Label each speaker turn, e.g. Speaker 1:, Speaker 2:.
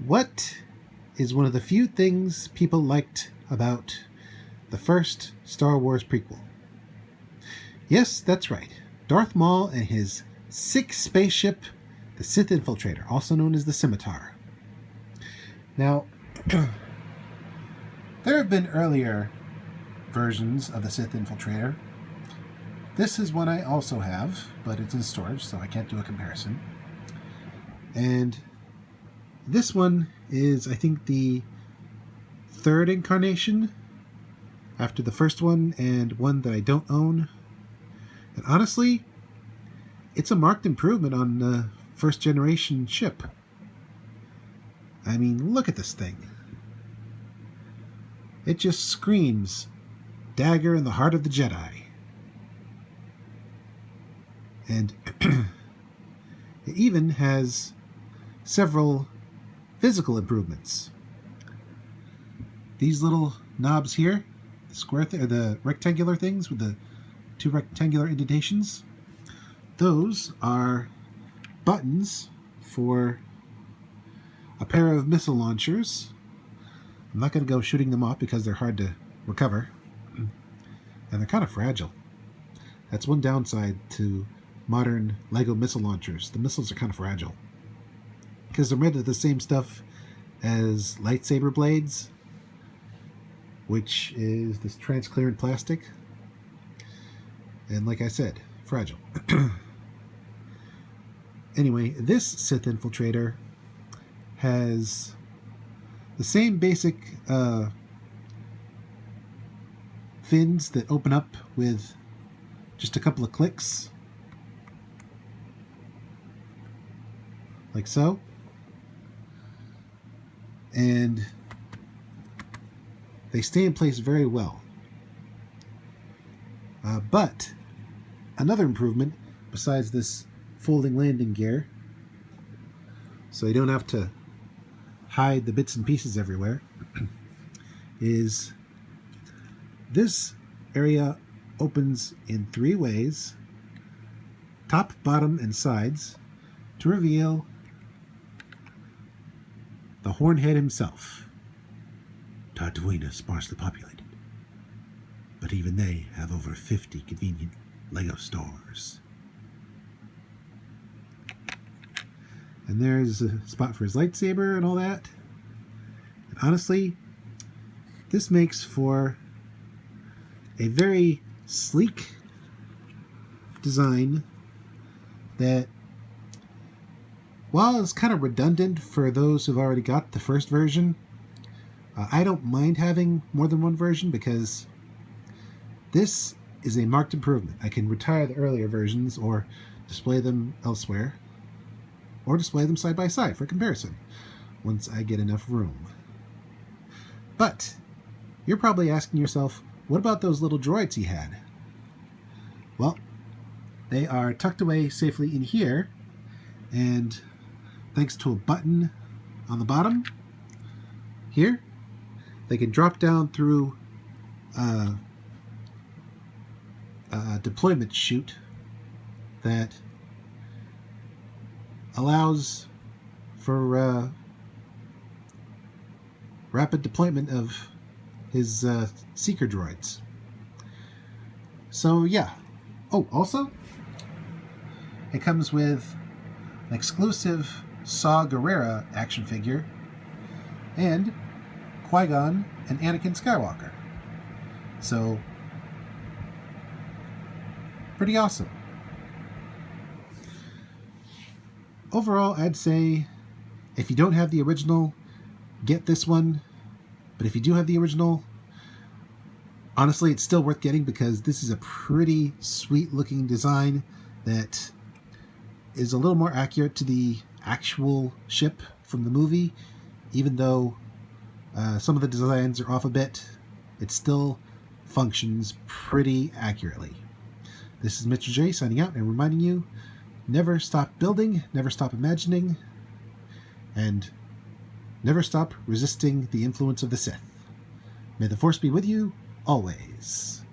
Speaker 1: What is one of the few things people liked about the first Star Wars prequel? Yes, that's right. Darth Maul and his sick spaceship, the Sith Infiltrator, also known as the Scimitar. Now, there have been earlier versions of the Sith Infiltrator. This is one I also have, but it's in storage, so I can't do a comparison. And this one is, I think, the third incarnation after the first one, and one that I don't own. And honestly, it's a marked improvement on the first generation ship. I mean, look at this thing. It just screams dagger in the heart of the Jedi. And it even has several physical improvements. These little knobs here, the square the rectangular things with the two rectangular indentations, those are buttons for a pair of missile launchers. I'm not going to go shooting them off because they're hard to recover, and they're kind of fragile. That's one downside to modern Lego missile launchers. The missiles are kind of fragile because they're made of the same stuff as lightsaber blades, which is this transparent plastic. And like I said, fragile. Anyway, this Sith Infiltrator has the same basic fins that open up with just a couple of clicks, like so. And they stay in place very well. But another improvement, besides this folding landing gear, so you don't have to hide the bits and pieces everywhere, is this area opens in three ways, top, bottom, and sides, to reveal the Hornhead himself. Tatooine is sparsely populated, but even they have over 50 convenient Lego stores. And there's a spot for his lightsaber and all that. And honestly, this makes for a very sleek design that, while it's kind of redundant for those who've already got the first version, I don't mind having more than one version because this is a marked improvement. I can retire the earlier versions or display them elsewhere, or display them side by side for comparison once I get enough room. But you're probably asking yourself, what about those little droids he had? Well, they are tucked away safely in here, and thanks to a button on the bottom here, they can drop down through a deployment chute that allows for rapid deployment of his seeker droids. So yeah. Oh, also, it comes with an exclusive Saw Gerrera action figure and Qui-Gon and Anakin Skywalker. So, pretty awesome. Overall, I'd say if you don't have the original, get this one. But if you do have the original, honestly, it's still worth getting because this is a pretty sweet looking design that is a little more accurate to the actual ship from the movie. Even though some of the designs are off a bit, it still functions pretty accurately. This is Mr. J signing out and reminding you, never stop building, never stop imagining, and never stop resisting the influence of the Sith. May the Force be with you always.